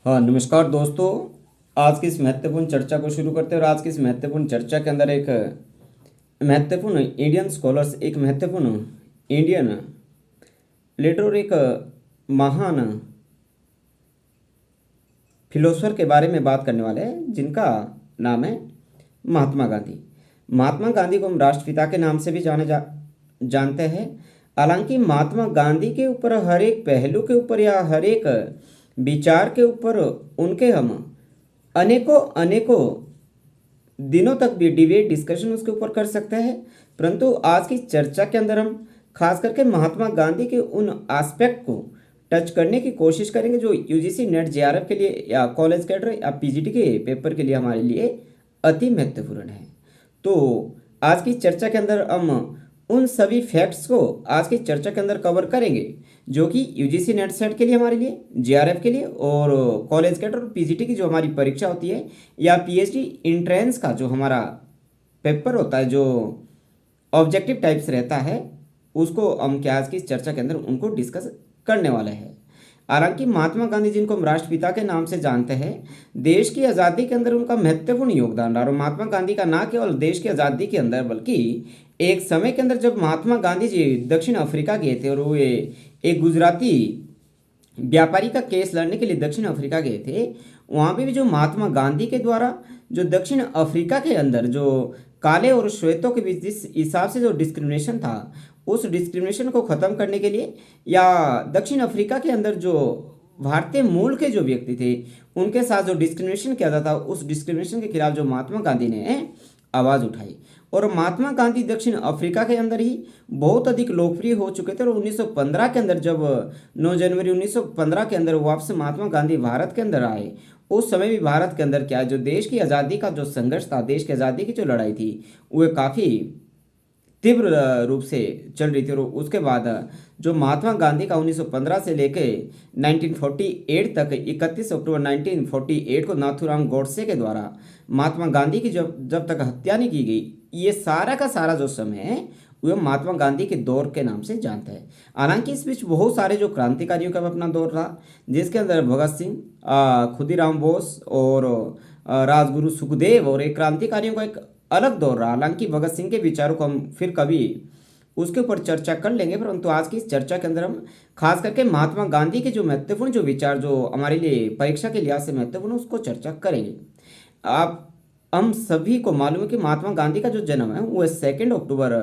हाँ, नमस्कार दोस्तों। आज की इस महत्वपूर्ण चर्चा को शुरू करते हैं और आज की इस महत्वपूर्ण चर्चा के अंदर एक महत्वपूर्ण इंडियन स्कॉलर्स, एक महत्वपूर्ण इंडियन लीडर और एक महान फिलोसोफर के बारे में बात करने वाले हैं जिनका नाम है महात्मा गांधी। महात्मा गांधी को हम राष्ट्रपिता के नाम से भी जानते हैं। हालांकि महात्मा गांधी के ऊपर हर एक पहलू के ऊपर या हर एक विचार के ऊपर उनके हम अनेकों अनेकों दिनों तक भी डिबेट डिस्कशन उसके ऊपर कर सकते हैं। परंतु आज की चर्चा के अंदर हम खास करके महात्मा गांधी के उन एस्पेक्ट को टच करने की कोशिश करेंगे जो यूजीसी नेट जेआरएफ के लिए या कॉलेज कैडर या पीजीटी के पेपर के लिए हमारे लिए अति महत्वपूर्ण है। तो आज की चर्चा के अंदर हम उन सभी फैक्ट्स को आज की चर्चा के अंदर कवर करेंगे जो कि यूजीसी नेट सेट के लिए, हमारे लिए, जेआरएफ के लिए और कॉलेज कैडर और पीजीटी की जो हमारी परीक्षा होती है या पीएचडी इंट्रेंस का जो हमारा पेपर होता है, जो ऑब्जेक्टिव टाइप्स रहता है, उसको हम क्या आज की चर्चा के अंदर उनको डिस्कस करने वाले हैं। हालांकि महात्मा गांधी जिनको हम राष्ट्रपिता के नाम से जानते हैं, देश की आज़ादी के अंदर उनका महत्वपूर्ण योगदान रहा। और महात्मा गांधी का ना केवल देश की आज़ादी के अंदर बल्कि एक समय के अंदर जब महात्मा गांधी जी दक्षिण अफ्रीका गए थे और वो एक गुजराती व्यापारी का केस लड़ने के लिए दक्षिण अफ्रीका गए थे, वहाँ पे भी जो महात्मा गांधी के द्वारा जो दक्षिण अफ्रीका के अंदर जो काले और श्वेतों के बीच जिस हिसाब से जो डिस्क्रिमिनेशन था, उस डिस्क्रिमिनेशन को ख़त्म करने के लिए या दक्षिण अफ्रीका के अंदर जो भारतीय मूल के जो व्यक्ति थे उनके साथ जो डिस्क्रिमिनेशन किया जाता, उस डिस्क्रिमिनेशन के खिलाफ जो महात्मा गांधी ने आवाज़ उठाई। और महात्मा गांधी दक्षिण अफ्रीका के अंदर ही बहुत अधिक लोकप्रिय हो चुके थे। और 1915 के अंदर जब 9 जनवरी 1915 के अंदर वापस महात्मा गांधी भारत के अंदर आए, उस समय भी भारत के अंदर क्या जो देश की आज़ादी का जो संघर्ष था, देश की आज़ादी की जो लड़ाई थी, वो काफ़ी तीव्र रूप से चल रही थी। और उसके बाद जो महात्मा गांधी का 1915 से लेकर 1948 तक, 31 अक्टूबर 1948 को नाथूराम गोडसे के द्वारा महात्मा गांधी की जब तक हत्या नहीं की गई, ये सारा का सारा जो समय है वह महात्मा गांधी के दौर के नाम से जानता है। हालांकि इस बीच बहुत सारे जो क्रांतिकारियों का अपना दौर रहा, जिसके अंदर भगत सिंह, खुदीराम बोस और राजगुरु सुखदेव और एक क्रांतिकारियों का एक अलग दौर रहा। हालांकि भगत सिंह के विचारों को हम फिर कभी उसके ऊपर चर्चा कर लेंगे, परंतु आज की इस चर्चा के अंदर हम खास करके महात्मा गांधी के जो महत्वपूर्ण जो विचार जो हमारे लिए परीक्षा के लिहाज से महत्वपूर्ण, उसको चर्चा करेंगे। आप हम सभी को मालूम है कि महात्मा गांधी का जो जन्म है वो 2 अक्टूबर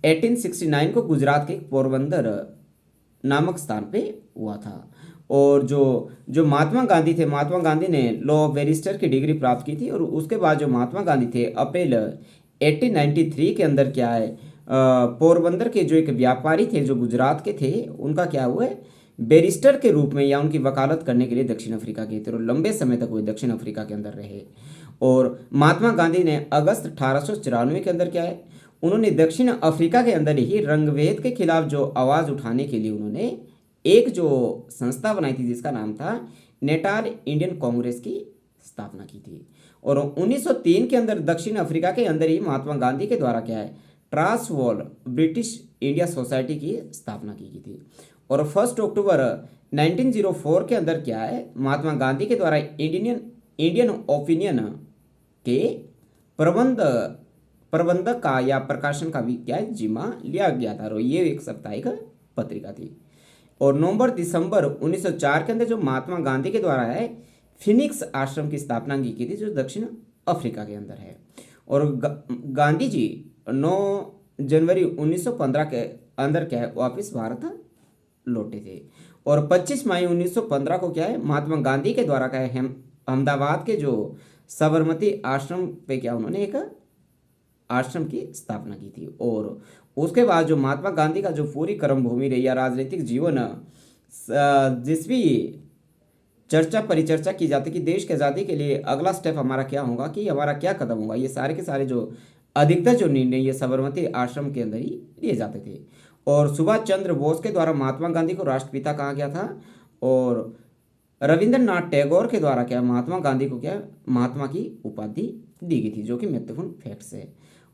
1869 को गुजरात के पोरबंदर नामक स्थान पे हुआ था। और जो जो महात्मा गांधी थे, महात्मा गांधी ने लॉ ऑफ बैरिस्टर की डिग्री प्राप्त की थी। और उसके बाद जो महात्मा गांधी थे अप्रैल 1893 के अंदर क्या है, पोरबंदर के जो एक व्यापारी थे जो गुजरात के थे, उनका क्या हुआ है, बैरिस्टर के रूप में या उनकी वकालत करने के लिए दक्षिण अफ्रीका गए थे और लंबे समय तक वो दक्षिण अफ्रीका के अंदर रहे। और महात्मा गांधी ने अगस्त 1894 के अंदर क्या है, उन्होंने दक्षिण अफ्रीका के अंदर ही रंगभेद के खिलाफ जो आवाज़ उठाने के लिए उन्होंने एक जो संस्था बनाई थी जिसका नाम था नेटाल इंडियन कांग्रेस की स्थापना की थी। और 1903 के अंदर दक्षिण अफ्रीका के अंदर ही महात्मा गांधी के द्वारा क्या है, ट्रांसवाल ब्रिटिश इंडिया सोसाइटी की स्थापना की गई थी। और 1 अक्टूबर 1904 के अंदर क्या है, महात्मा गांधी के द्वारा इंडियन ओपिनियन के प्रबंधक का या प्रकाशन का भी क्या है, जिम्मा लिया गया था। और ये एक साप्ताहिक पत्रिका थी। और नवंबर दिसंबर 1904 के अंदर जो महात्मा गांधी के द्वारा है फिनिक्स आश्रम की स्थापना की थी जो दक्षिण अफ्रीका के अंदर है। और गांधी जी 9 जनवरी 1915 के अंदर क्या है, वापस भारत लौटे थे। और 25 मई 1915 को क्या है, महात्मा गांधी के द्वारा क्या है, अहमदाबाद के जो साबरमती आश्रम पे क्या उन्होंने एक आश्रम की स्थापना की थी। और उसके बाद जो महात्मा गांधी का जो पूरी कर्मभूमि रही या राजनीतिक जीवन, जिस भी चर्चा परिचर्चा की जाती कि देश की आज़ादी के लिए अगला स्टेप हमारा क्या होगा, कि हमारा क्या कदम होगा, ये सारे के सारे जो अधिकतर जो निर्णय ये साबरमती आश्रम के अंदर ही लिए जाते थे। और सुभाष चंद्र बोस के द्वारा महात्मा गांधी को राष्ट्रपिता कहा गया था। और रविंद्रनाथ टैगोर के द्वारा क्या महात्मा गांधी को क्या महात्मा की उपाधि दी गई थी, जो कि महत्वपूर्ण फैक्ट्स है।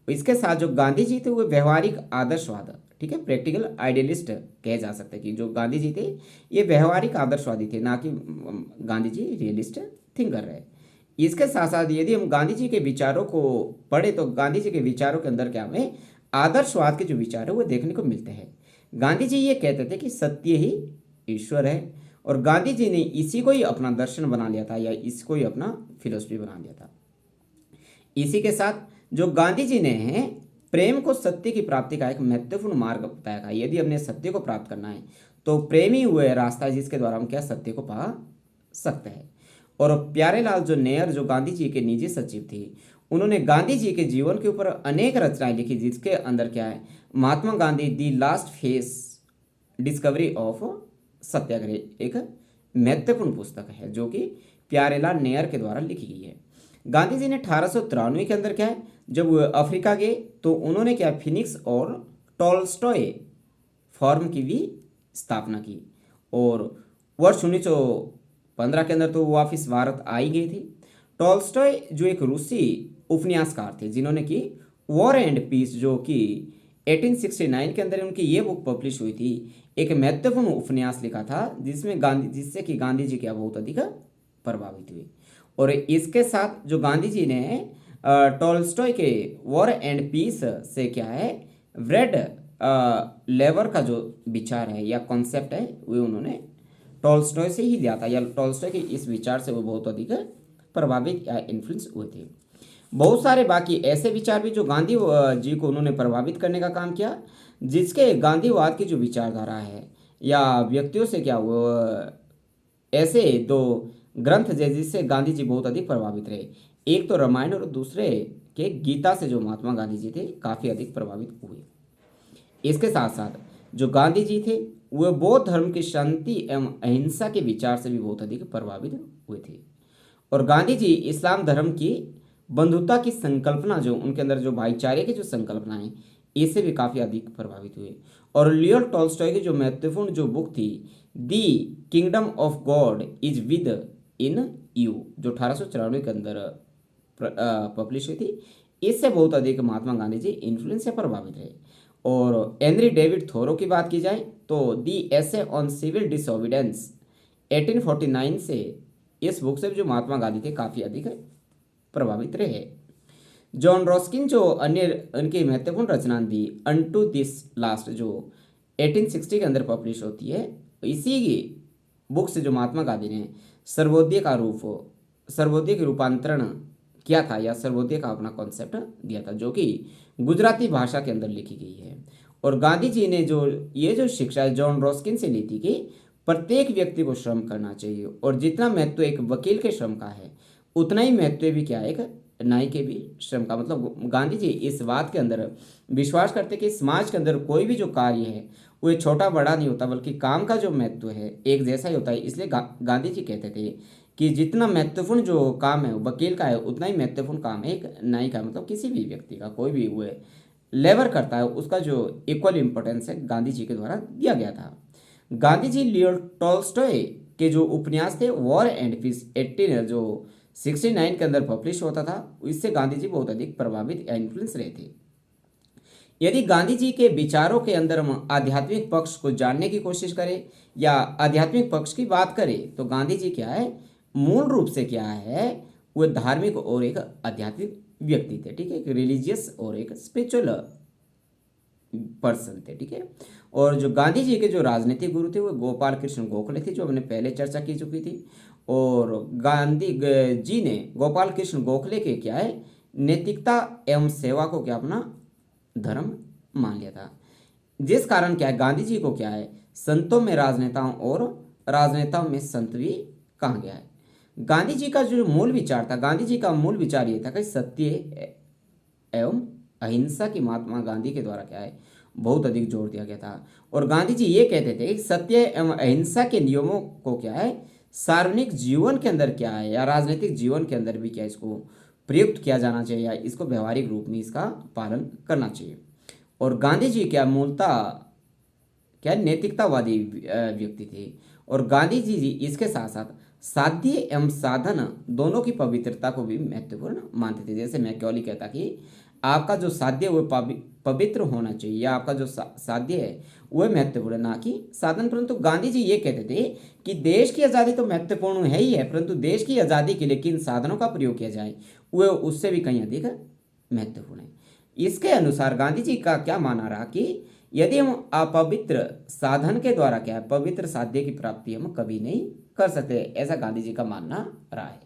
इसके साथ जो गांधी जी थे वो व्यवहारिक आदर्शवाद, ठीक है, प्रैक्टिकल आइडियलिस्ट कहे जा सकते हैं कि जो गांधी जी थे ये व्यवहारिक आदर्शवादी थे, ना कि गांधी जी रियलिस्ट थिंकर रहे। इसके साथ साथ यदि हम गांधी जी के विचारों को पढ़े तो गांधी जी के विचारों के अंदर क्या हमें आदर्शवाद के जो विचार है वो देखने को मिलते हैं। गांधी जी ये कहते थे कि सत्य ही ईश्वर है, और गांधी जी ने इसी को ही अपना दर्शन बना लिया था, या इसको ही अपना फिलोसफी बना लिया था। इसी के साथ जो गांधी जी ने है प्रेम को सत्य की प्राप्ति का एक महत्वपूर्ण मार्ग बताया था। यदि हमने सत्य को प्राप्त करना है तो प्रेम ही हुए रास्ता जिसके द्वारा हम क्या सत्य को पा सकते हैं। और प्यारेलाल जो नेयर जो गांधी जी के निजी सचिव थे, उन्होंने गांधी जी के जीवन के ऊपर अनेक रचनाएं लिखी, जिसके अंदर क्या है Mahatma Gandhi the last phase discovery of Satyagraha एक महत्वपूर्ण पुस्तक है जो कि प्यारेलाल नेयर के द्वारा लिखी गई है। गांधी जी ने 1893 के अंदर क्या है जब वो अफ्रीका गए तो उन्होंने क्या फिनिक्स और टॉलस्टॉय फॉर्म की भी स्थापना की, और वर्ष 1915 के अंदर तो वो वापिस भारत आ ही गए थे। टॉलस्टॉय जो एक रूसी उपन्यासकार थे जिन्होंने की वॉर एंड पीस, जो कि 1869 के अंदर उनकी ये बुक पब्लिश हुई थी, एक महत्वपूर्ण उपन्यास लिखा था जिससे कि गांधी जी क्या बहुत अधिक प्रभावित हुए। और इसके साथ जो गांधी जी ने टॉलस्टॉय के वॉर एंड पीस से क्या है ब्रेड लेवर का जो विचार है या कॉन्सेप्ट है वो उन्होंने टॉलस्टॉय से ही लिया था, या टॉलस्टॉय के इस विचार से वो बहुत अधिक प्रभावित या इन्फ्लुएंस हुए थे। बहुत सारे बाकी ऐसे विचार भी जो गांधी जी को उन्होंने प्रभावित करने का काम किया, जिसके गांधीवाद की जो विचारधारा है या व्यक्तियों से क्या वो ऐसे दो ग्रंथ जिससे गांधी जी बहुत अधिक प्रभावित रहे, एक तो रामायण और दूसरे के गीता से जो महात्मा गांधी जी थे काफ़ी अधिक प्रभावित हुए। इसके साथ साथ जो गांधी जी थे वह बौद्ध धर्म की शांति एवं अहिंसा के विचार से भी बहुत अधिक प्रभावित हुए थे। और गांधी जी इस्लाम धर्म की बंधुता की संकल्पना, जो उनके अंदर जो भाईचारे की जो संकल्पना है, इससे भी काफ़ी अधिक प्रभावित हुए। और लियो टॉल्स्टॉय की जो महत्वपूर्ण जो बुक थी the kingdom of God is within you, जो 1894 के अंदर पब्लिश हुई थी, इससे बहुत अधिक महात्मा गांधी जी इन्फ्लुएंस से प्रभावित रहे। और हेनरी डेविड थोरो की बात की जाए तो दी एसे ऑन सिविल डिसोबिडेंस 1849 से, इस बुक से भी जो महात्मा गांधी थे काफ़ी अधिक प्रभावित रहे। जॉन रॉस्किन जो अन्य उनकी महत्वपूर्ण रचना थी अनटू दिस लास्ट, जो 1860 के अंदर पब्लिश होती है, इसी बुक से जो महात्मा गांधी ने सर्वोदय के रूपांतरण किया था, या सर्वोदय का अपना कॉन्सेप्ट दिया था, जो कि गुजराती भाषा के अंदर लिखी गई है। और गांधी जी ने जो शिक्षा जॉन रॉस्किन से ली थी कि प्रत्येक व्यक्ति को श्रम करना चाहिए, और जितना महत्व एक वकील के श्रम का है उतना ही महत्व भी क्या है एक नाई के भी श्रम का। मतलब गांधी जी इस बात के अंदर विश्वास करते कि समाज के अंदर कोई भी जो कार्य है वो छोटा बड़ा नहीं होता, बल्कि काम का जो महत्व है एक जैसा ही होता है। इसलिए गांधी जी कहते थे कि जितना महत्वपूर्ण जो काम है वकील का है उतना ही महत्वपूर्ण काम है एक नाई का। मतलब किसी भी व्यक्ति का कोई भी वो लेबर करता है उसका जो इक्वल इम्पोर्टेंस है गांधी जी के द्वारा दिया गया था। गांधी जी लियो टॉल्स्टॉय के जो उपन्यास थे वॉर एंड पीस 1869 के अंदर पब्लिश होता था, इससे गांधी जी बहुत अधिक प्रभावित या इन्फ्लुएंस रहे थे। यदि गांधी जी के विचारों के अंदर हम आध्यात्मिक पक्ष को जानने की कोशिश करें या आध्यात्मिक पक्ष की बात करें तो गांधी जी क्या है मूल रूप से क्या है वो धार्मिक और एक आध्यात्मिक व्यक्ति थे, ठीक है, एक रिलीजियस और एक स्पिरिचुअल पर्सन थे, ठीक है। और जो गांधी जी के जो राजनीतिक गुरु थे वो गोपाल कृष्ण गोखले थे, जो हमने पहले चर्चा की चुकी थी। और गांधी जी ने गोपाल कृष्ण गोखले के क्या है नैतिकता एवं सेवा को क्या अपना धर्म मान लिया था, जिस कारण क्या है गांधी जी को क्या है संतों में राजनेताओं और राजनेताओं में संत भी कहा गया है। गांधी जी का जो मूल विचार था, गांधी जी का मूल विचार ये था कि सत्य एवं अहिंसा की महात्मा गांधी के द्वारा क्या है बहुत अधिक जोर दिया गया था। और गांधी जी ये कहते थे कि सत्य एवं अहिंसा के नियमों को क्या है सार्वजनिक जीवन के अंदर क्या है या राजनीतिक जीवन के अंदर भी क्या इसको प्रयुक्त किया जाना चाहिए या इसको व्यवहारिक रूप में इसका पालन करना चाहिए। और गांधी जी क्या मूलतः क्या नैतिकतावादी व्यक्ति थे। और गांधी जी इसके साथ साथ साध्य एवं साधन दोनों की पवित्रता को भी महत्वपूर्ण मानते थे। जैसे मैकियावेली कहता कि आपका जो साध्य वो पवित्र होना चाहिए, या आपका जो साध्य है वह महत्वपूर्ण, ना कि साधन। परंतु गांधी जी ये कहते थे कि देश की आज़ादी तो महत्वपूर्ण है ही है, परंतु देश की आज़ादी के लिए किन साधनों का प्रयोग किया जाए वह उससे भी कहीं अधिक महत्वपूर्ण है। इसके अनुसार गांधी जी का क्या मानना रहा कि यदि हम अपवित्र साधन के द्वारा क्या है पवित्र साध्य की प्राप्ति हम कभी नहीं कर सकते, ऐसा गांधी जी का मानना रहा है।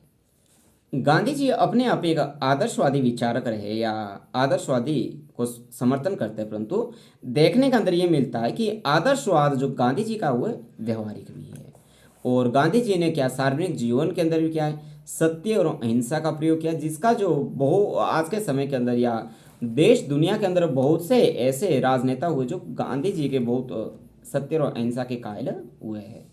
गांधी जी अपने आप एक आदर्शवादी विचारक रहे या आदर्शवादी को समर्थन करते हैं, परंतु देखने के अंदर ये मिलता है कि आदर्शवाद जो गांधी जी का वह व्यवहारिक भी है। और गांधी जी ने क्या सार्वजनिक जीवन के अंदर भी क्या है सत्य और अहिंसा का प्रयोग किया, जिसका जो बहु आज के समय के अंदर या देश दुनिया के अंदर बहुत से ऐसे राजनेता हुए जो गांधी जी के बहुत सत्य और अहिंसा के कायल हुए हैं।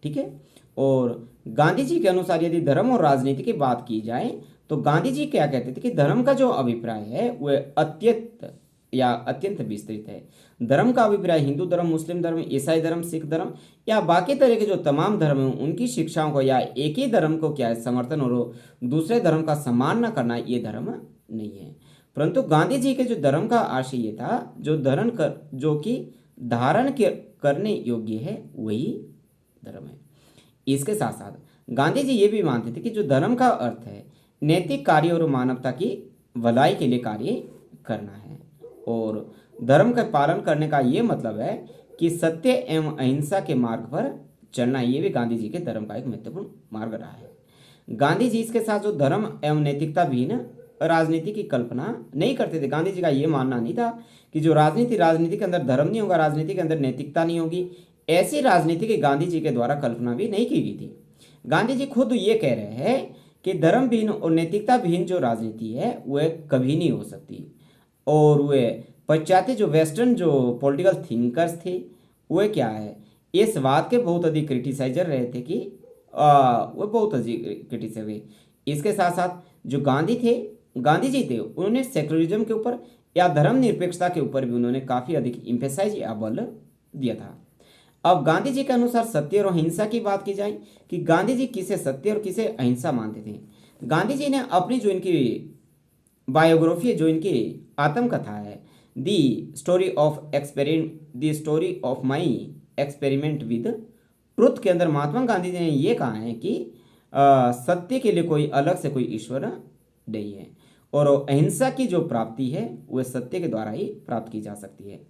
ठीक है। और गांधी जी के अनुसार यदि धर्म और राजनीति की बात की जाए तो गांधी जी क्या कहते थे कि धर्म का जो अभिप्राय है वह अत्यंत विस्तृत है। धर्म का अभिप्राय हिंदू धर्म, मुस्लिम धर्म, ईसाई धर्म, सिख धर्म या बाकी तरह के जो तमाम धर्म हैं उनकी शिक्षाओं को या एक ही धर्म को क्या है समर्थन और दूसरे धर्म का सम्मान न करना ये धर्म नहीं है। परंतु गांधी जी के जो धर्म का आशय ये था जो कि करने योग्य है वही धर्म है। इसके साथ साथ गांधी जी ये भी मानते थे कि जो धर्म का अर्थ है नैतिक कार्य और मानवता की भलाई के लिए कार्य करना है, और धर्म का पालन करने का ये मतलब है कि सत्य एवं अहिंसा के मार्ग पर चलना, ये भी गांधी जी के धर्म का एक महत्वपूर्ण मार्ग रहा है। गांधी जी इसके साथ जो धर्म एवं नैतिकता विहीन राजनीति की कल्पना नहीं करते थे। गांधी जी का ये मानना नहीं था कि जो राजनीति के अंदर धर्म नहीं होगा, राजनीति के अंदर नैतिकता नहीं होगी, ऐसी राजनीति की गांधी जी के द्वारा कल्पना भी नहीं की गई थी। गांधी जी खुद ये कह रहे हैं कि धर्म विहीन और नैतिकता विहीन जो राजनीति है वह कभी नहीं हो सकती। और वे पश्चात्य जो वेस्टर्न जो पॉलिटिकल थिंकर्स थे वे क्या है इस बात के बहुत अधिक क्रिटिसाइजर रहे थे कि वो बहुत अधिक क्रिटिसाइज हुए। इसके साथ साथ जो गांधी जी थे उन्होंने सेकुलरिज्म के ऊपर या धर्मनिरपेक्षता के ऊपर भी उन्होंने काफ़ी अधिक इम्फेसाइज या बल दिया था। अब गांधी जी के अनुसार सत्य और अहिंसा की बात की जाए कि गांधी जी किसे सत्य और किसे अहिंसा मानते थे। गांधी जी ने अपनी जो इनकी बायोग्राफी है, जो इनकी आत्मकथा है the story of my experiment with truth के अंदर महात्मा गांधी जी ने ये कहा है कि सत्य के लिए कोई अलग से कोई ईश्वर नहीं है, और अहिंसा की जो प्राप्ति है वह सत्य के द्वारा ही प्राप्त की जा सकती है,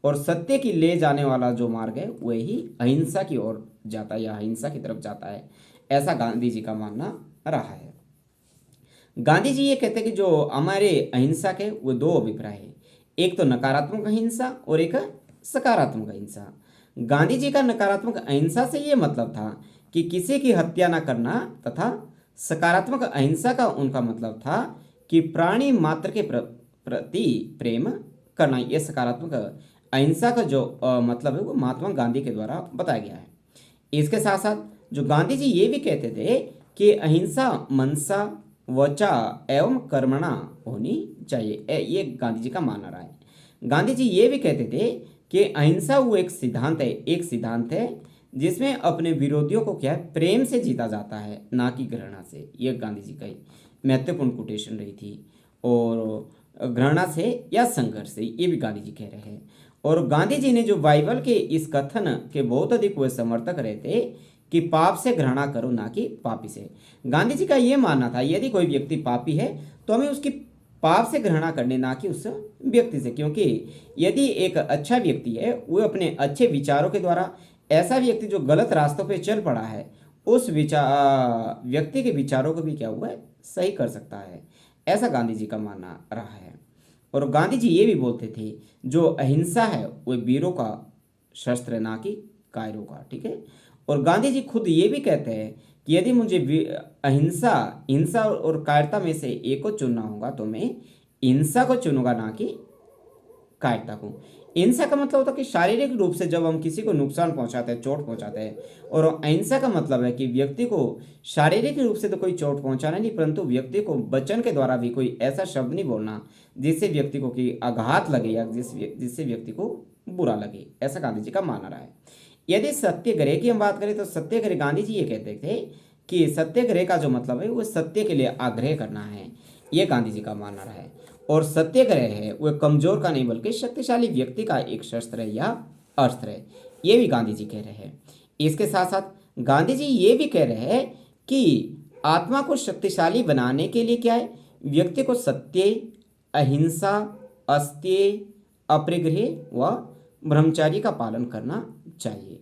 और सत्य की ले जाने वाला जो मार्ग है वही अहिंसा की ओर जाता है या अहिंसा की तरफ जाता है, ऐसा गांधी जी का मानना रहा है। गांधी जी ये कहते हैं कि जो हमारे अहिंसा के वो दो अभिप्राय है, एक तो नकारात्मक अहिंसा और एक सकारात्मक अहिंसा। गांधी जी का नकारात्मक अहिंसा से ये मतलब था कि किसी की हत्या न करना, तथा सकारात्मक अहिंसा का उनका मतलब था कि प्राणी मात्र के प्रति प्रेम करना। यह सकारात्मक अहिंसा का जो मतलब है वो महात्मा गांधी के द्वारा बताया गया है। इसके साथ साथ जो गांधी जी ये भी कहते थे कि अहिंसा मनसा वचा एवं कर्मणा होनी चाहिए, ये गांधी जी का मानना रहा है। गांधी जी ये भी कहते थे कि अहिंसा वो एक सिद्धांत है जिसमें अपने विरोधियों को क्या है प्रेम से जीता जाता है, ना कि घृणा से। ये गांधी जी का महत्वपूर्ण कोटेशन रही थी। और घृणा से या संघर्ष से, ये भी गांधी जी कह रहे हैं। और गांधी जी ने जो बाइबल के इस कथन के बहुत अधिक वे समर्थक रहे थे कि पाप से घृणा करो, ना कि पापी से। गांधी जी का ये मानना था यदि कोई व्यक्ति पापी है तो हमें उसकी पाप से घृणा करने, ना कि उस व्यक्ति से, क्योंकि यदि एक अच्छा व्यक्ति है वो अपने अच्छे विचारों के द्वारा ऐसा व्यक्ति जो गलत रास्तों पे चल पड़ा है उस व्यक्ति के विचारों को भी क्या हुआ है सही कर सकता है, ऐसा गांधी जी का मानना रहा है। और गांधी जी ये भी बोलते थे जो अहिंसा है वो वीरों का शस्त्र है, ना कि कायरों का। ठीक है। और गांधी जी खुद ये भी कहते हैं कि यदि मुझे हिंसा और कायरता में से एक को चुनना होगा तो मैं हिंसा को चुनूंगा, ना कि कायरता को। हिंसा का मतलब होता है कि शारीरिक रूप से जब हम किसी को नुकसान पहुंचाते हैं, चोट पहुंचाते हैं, और अहिंसा का मतलब है कि व्यक्ति को शारीरिक रूप से तो कोई चोट पहुंचाना नहीं, परंतु व्यक्ति को वचन के द्वारा भी कोई ऐसा शब्द नहीं बोलना जिससे व्यक्ति को कोई आघात लगे या जिससे व्यक्ति को बुरा लगे, ऐसा गांधी जी का मानना रहा है। यदि सत्याग्रह की हम बात करें तो सत्याग्रह गांधी जी ये कहते थे कि सत्याग्रह का जो मतलब है वो सत्य के लिए आग्रह करना है, ये गांधी जी का मानना रहा है। और सत्याग्रह है वह कमजोर का नहीं बल्कि शक्तिशाली व्यक्ति का एक शस्त्र है या अस्त्र है, ये भी गांधी जी कह रहे हैं। इसके साथ साथ गांधी जी ये भी कह रहे हैं कि आत्मा को शक्तिशाली बनाने के लिए क्या है, व्यक्ति को सत्य, अहिंसा, अस्तेय, अपरिग्रह व ब्रह्मचारी का पालन करना चाहिए।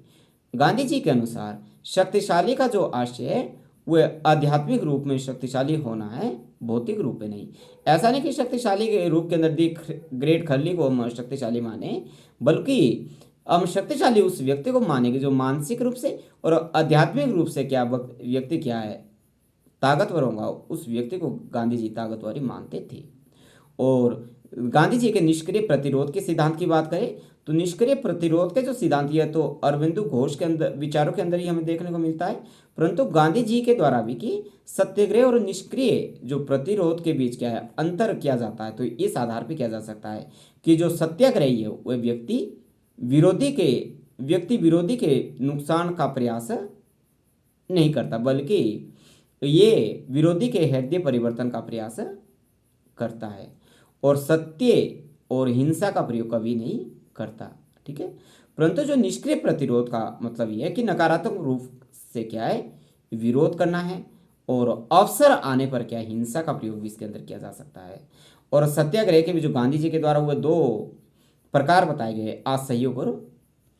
गांधी जी के अनुसार शक्तिशाली का जो आशय है वह आध्यात्मिक रूप में शक्तिशाली होना है, भौतिक रूप में नहीं। ऐसा नहीं कि शक्तिशाली के रूप के अंदर दी ग्रेट खरली को हम शक्तिशाली माने, बल्कि हम शक्तिशाली उस व्यक्ति को मानेंगे जो मानसिक रूप से और आध्यात्मिक रूप से क्या व्यक्ति क्या है ताकतवर होगा, उस व्यक्ति को गांधी जी ताकतवर मानते थे। और गांधी जी के निष्क्रिय प्रतिरोध के सिद्धांत की बात करें तो निष्क्रिय प्रतिरोध के जो सिद्धांत है तो अरविंदो घोष के अंदर विचारों के अंदर ही हमें देखने को मिलता है, परंतु गांधी जी के द्वारा भी कि सत्याग्रह और निष्क्रिय जो प्रतिरोध के बीच क्या है अंतर किया जाता है। तो इस आधार पर किया जा सकता है कि जो सत्याग्रही है वह व्यक्ति विरोधी के नुकसान का प्रयास नहीं करता, बल्कि ये विरोधी के हृदय परिवर्तन का प्रयास करता है और सत्य और हिंसा का प्रयोग कभी नहीं करता। ठीक है, परंतु जो निष्क्रिय प्रतिरोध का मतलब यह है कि नकारात्मक रूप से क्या है विरोध करना है और अवसर आने पर क्या हिंसा का प्रयोग भी इसके अंदर किया जा सकता है। और सत्याग्रह के भी जो गांधी जी के द्वारा हुए दो प्रकार बताए गए, असहयोग और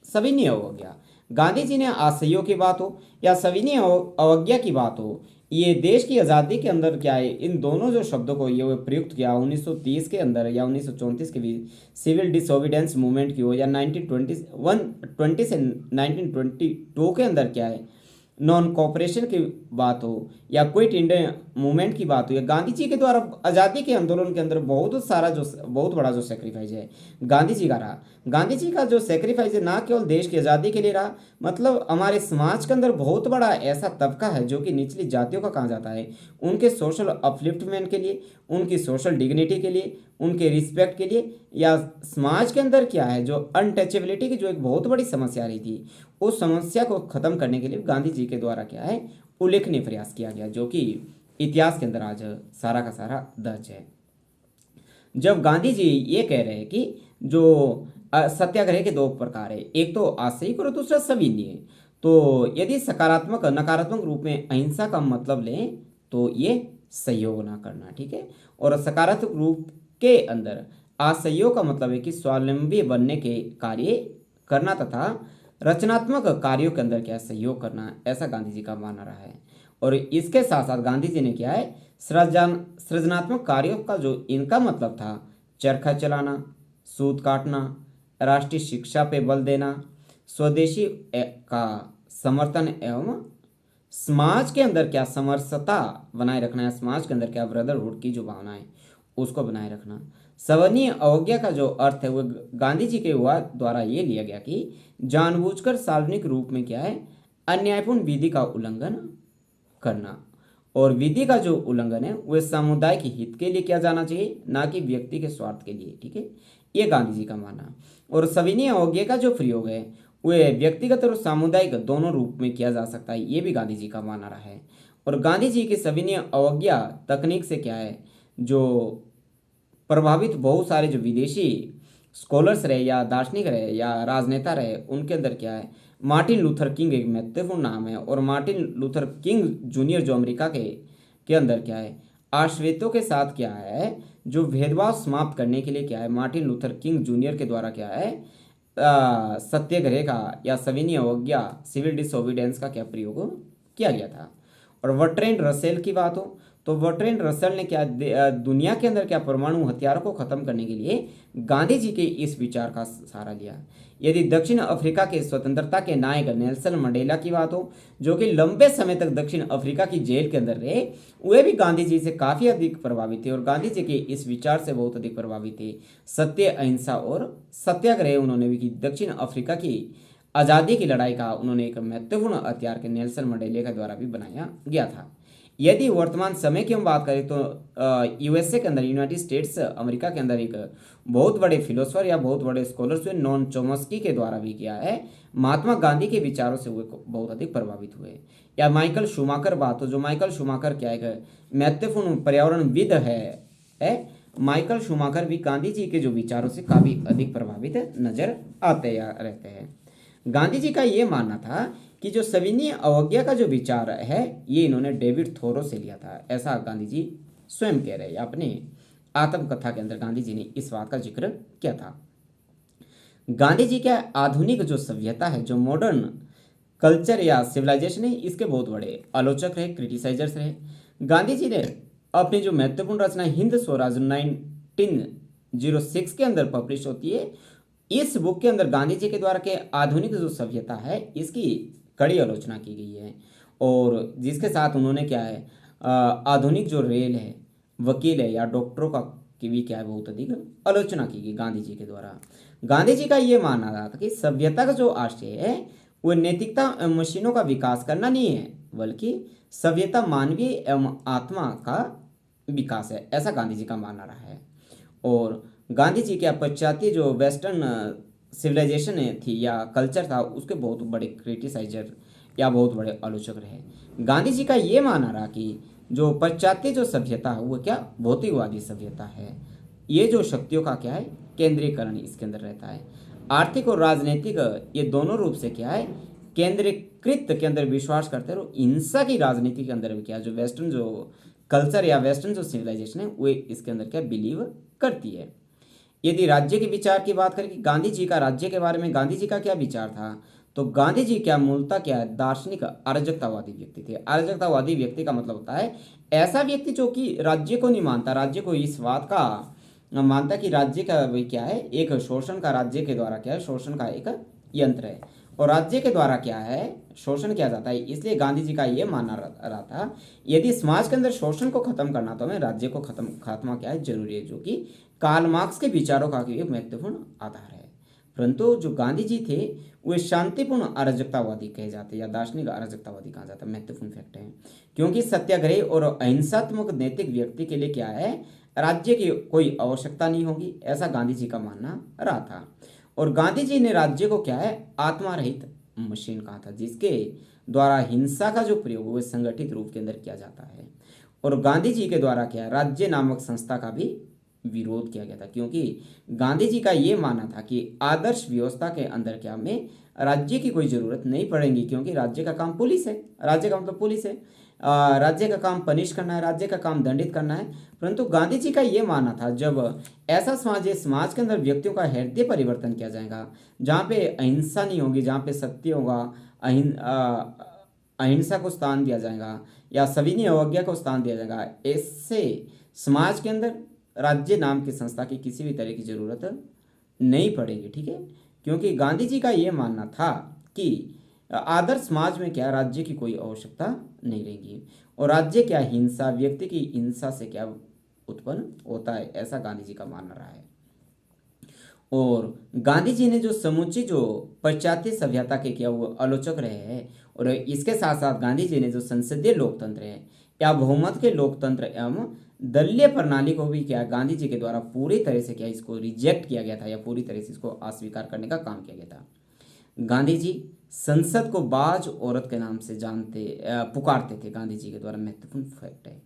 सविनय अवज्ञा। गांधी जी ने असहयोग की बात हो या सविनय अवज्ञा की बात हो, ये देश की आज़ादी के अंदर क्या है इन दोनों जो शब्दों को ये प्रयुक्त किया 1930 के अंदर या 1934 के बीच सिविल डिसोबीडियंस मूवमेंट की हो या 1920 से 1922 के अंदर क्या है नॉन कॉपरेशन की बात हो या क्विट इंडिया मूवमेंट की बात हो या गांधी जी के द्वारा आज़ादी के आंदोलन के अंदर बहुत बड़ा जो सेक्रीफाइस है गांधी जी का रहा। गांधी जी का जो सेक्रीफाइस है ना केवल देश की आज़ादी के लिए रहा, मतलब हमारे समाज के अंदर बहुत बड़ा ऐसा तबका है जो कि निचली जातियों का कहा जाता है, उनके सोशल अपलिफ्टमेंट के लिए, उनकी सोशल डिग्निटी के लिए, उनके रिस्पेक्ट के लिए, या समाज के अंदर क्या है जो अनटचेबिलिटी की जो एक बहुत बड़ी समस्या रही थी उस समस्या को खत्म करने के लिए गांधी जी के द्वारा क्या है उल्लेखनीय प्रयास किया गया, जो कि इतिहास के अंदर आज सारा का सारा दर्ज है। जब गांधी जी ये कह रहे हैं कि जो सत्याग्रह के दो प्रकार है, एक तो आशयिक और दूसरा सविनय, तो यदि सकारात्मक नकारात्मक रूप में अहिंसा का मतलब लें तो ये सहयोग ना करना। ठीक है, और सकारात्मक रूप के अंदर असहयोग का मतलब है कि स्वावलंबी बनने के कार्य करना तथा रचनात्मक कार्यों के अंदर क्या सहयोग करना, ऐसा गांधी जी का मानना रहा है। और इसके साथ साथ गांधी जी ने क्या है सृजनात्मक कार्यों का जो इनका मतलब था चरखा चलाना, सूत काटना, राष्ट्रीय शिक्षा पे बल देना, स्वदेशी का समर्थन एवं समाज के अंदर क्या समरसता बनाए रखना है, समाज के अंदर क्या ब्रदरहुड की जो भावना है उसको बनाए रखना। सवनीय अवज्ञा का जो अर्थ है वो गांधी जी के द्वारा ये लिया गया कि जानबूझकर सार्वजनिक रूप में क्या है अन्यायपूर्ण विधि का उल्लंघन करना, और विधि का जो उल्लंघन है वह समुदाय के हित के लिए किया जाना चाहिए, ना कि व्यक्ति के स्वार्थ के लिए। ठीक है, ये गांधी जी का मानना। और सविनय अवज्ञा का जो प्रयोग है वह व्यक्तिगत और सामुदायिक दोनों रूप में किया जा सकता है, ये भी गांधी जी का मानना रहा है। और गांधी जी की सविनय अवज्ञा तकनीक से क्या है जो प्रभावित बहुत सारे जो विदेशी स्कॉलर्स रहे या दार्शनिक रहे या राजनेता रहे, उनके अंदर क्या है मार्टिन लूथर किंग एक महत्वपूर्ण नाम है। और मार्टिन लूथर किंग जूनियर जो अमेरिका के अंदर क्या है आश्रितों के साथ क्या है जो भेदभाव समाप्त करने के लिए क्या है मार्टिन लूथर किंग जूनियर के द्वारा क्या है सत्याग्रह का या सविनय अवज्ञा सिविल डिसोबीडियंस का क्या प्रयोग किया गया था। और बर्ट्रैंड रसेल की बात हो तो बर्ट्रैंड रसेल ने क्या दुनिया के अंदर क्या परमाणु हथियारों को खत्म करने के लिए गांधी जी के इस विचार का सहारा लिया। यदि दक्षिण अफ्रीका के स्वतंत्रता के नायक नेल्सन मंडेला की बात हो जो कि लंबे समय तक दक्षिण अफ्रीका की जेल के अंदर रहे, वे भी गांधी जी से काफ़ी अधिक प्रभावित थे और गांधी जी के इस विचार से बहुत अधिक प्रभावित थे। सत्य, अहिंसा और सत्याग्रह उन्होंने भी की। दक्षिण अफ्रीका की आज़ादी की लड़ाई का उन्होंने एक महत्वपूर्ण हथियार के नेल्सन मंडेला के द्वारा भी बनाया गया था। यदि वर्तमान समय की हम बात करें तो यूएसए के अंदर यूनाइटेड स्टेट्स अमेरिका के अंदर एक बहुत बड़े फिलोसफर या बहुत बड़े स्कॉलर्स हुए नॉन चोम्स्की के द्वारा भी किया है, महात्मा गांधी के विचारों से वे बहुत अधिक प्रभावित हुए। या माइकल शूमाकर बात हो जो माइकल शूमाकर क्या एक महत्वपूर्ण पर्यावरणविद है माइकल शूमाकर भी गांधी जी के जो विचारों से काफ़ी अधिक प्रभावित नजर आते या रहते हैं। गांधी जी का ये मानना था कि जो सविनय अवज्ञा का जो विचार है ये इन्होंने डेविड थोरो से लिया था, ऐसा गांधी जी स्वयं कह रहे हैं। अपने आत्मकथा के अंदर गांधी जी ने इस बात का जिक्र किया था। गांधी जी का आधुनिक जो सभ्यता है, जो मॉडर्न कल्चर या सिविलाइजेशन है, इसके बहुत बड़े आलोचक रहे, क्रिटिसाइजर्स रहे। गांधी जी ने अपनी जो महत्वपूर्ण रचना हिंद स्वराज 1906 के अंदर पब्लिश होती है, इस बुक के अंदर गांधी जी के द्वारा के आधुनिक जो सभ्यता है इसकी कड़ी आलोचना की गई है। और जिसके साथ उन्होंने क्या है, आधुनिक जो रेल है, वकील है या डॉक्टरों का की भी क्या है बहुत अधिक आलोचना की गई गांधी जी के द्वारा। गांधी जी का ये मानना था कि सभ्यता का जो आशय है वो नैतिकता एवं मशीनों का विकास करना नहीं है, बल्कि सभ्यता मानवीय एवं आत्मा का विकास है, ऐसा गांधी जी का मानना रहा है। और गांधी जी के पाश्चात्य जो वेस्टर्न सिविलाइजेशन थी या कल्चर था उसके बहुत बड़े क्रिटिसाइजर या बहुत बड़े आलोचक रहे। गांधी जी का ये मानना रहा कि जो पाश्चात्य जो सभ्यता है वो क्या भौतिकवादी सभ्यता है। ये जो शक्तियों का क्या है केंद्रीकरण इसके अंदर रहता है। आर्थिक और राजनीतिक ये दोनों रूप से क्या है केंद्रीकृत के अंदर विश्वास करते हैं। और हिंसा की राजनीति के अंदर भी क्या जो वेस्टर्न जो कल्चर या वेस्टर्न जो सिविलाइजेशन है वो इसके अंदर क्या बिलीव करती है। यदि राज्य के विचार की बात करें कि गांधी जी का राज्य के बारे में गांधी जी का क्या विचार था, तो गांधी जी क्या मूलतः क्या है दार्शनिक अराजकतावादी व्यक्ति थे। अराजकतावादी व्यक्ति का मतलब होता है ऐसा व्यक्ति जो कि राज्य को नहीं मानता, राज्य को इस बात का मानता कि राज्य का वही क्या है एक शोषण का, राज्य के द्वारा क्या है शोषण का एक यंत्र है और राज्य के द्वारा क्या है शोषण किया जाता है। इसलिए गांधी जी का ये मानना रहा था यदि समाज के अंदर शोषण को खत्म करना तो हमें राज्य को खात्मा क्या है जरूरी है, जो कि कार्ल मार्क्स के विचारों का एक महत्वपूर्ण आधार है। परंतु जो गांधी जी थे वे शांतिपूर्ण अराजकतावादी कहे जाते हैं या दार्शनिक अराजकतावादी कहा जाता है। महत्वपूर्ण फैक्ट है क्योंकि सत्याग्रही और अहिंसात्मक नैतिक व्यक्ति के लिए क्या है राज्य की कोई आवश्यकता नहीं होगी, ऐसा गांधी जी का मानना रहा था। और गांधी जी ने राज्य को क्या है आत्मा रहित मशीन कहा था जिसके द्वारा हिंसा का जो प्रयोग वो संगठित रूप के अंदर किया जाता है। और गांधी जी के द्वारा क्या है राज्य नामक संस्था का भी विरोध किया गया था क्योंकि गांधी जी का ये मानना था कि आदर्श व्यवस्था के अंदर क्या में राज्य की कोई जरूरत नहीं पड़ेगी क्योंकि राज्य का काम पुलिस है, राज्य का मतलब पुलिस है, राज्य का काम पनिश करना है, राज्य का काम दंडित करना है। परंतु गांधी जी का ये मानना था जब ऐसा समाज है समाज के अंदर व्यक्तियों का हृदय परिवर्तन किया जाएगा जहाँ पे अहिंसा नहीं होगी, जहाँ पे सत्य होगा, अहिंसा को स्थान दिया जाएगा या सविनय अवज्ञा को स्थान दिया जाएगा, ऐसे समाज के अंदर राज्य नाम की संस्था की किसी भी तरह की जरूरत नहीं पड़ेगी। ठीक है, क्योंकि गांधी जी का ये मानना था कि आदर्श समाज में क्या राज्य की कोई आवश्यकता नहीं रहेगी और राज्य क्या हिंसा व्यक्ति की हिंसा से क्या उत्पन्न होता है, ऐसा गांधी जी का मानना रहा है। और गांधी जी ने जो समूची जो पाश्चात्य सभ्यता के क्या वो आलोचक रहे हैं और इसके साथ साथ गांधी जी ने जो संसदीय लोकतंत्र है या बहुमत के लोकतंत्र एवं दलीय प्रणाली को भी क्या गांधी जी के द्वारा पूरी तरह से क्या इसको रिजेक्ट किया गया था या पूरी तरह से इसको अस्वीकार करने का काम किया गया था। गांधी जी संसद को बाज औरत के नाम से पुकारते थे, गांधी जी के द्वारा महत्वपूर्ण फैक्ट है।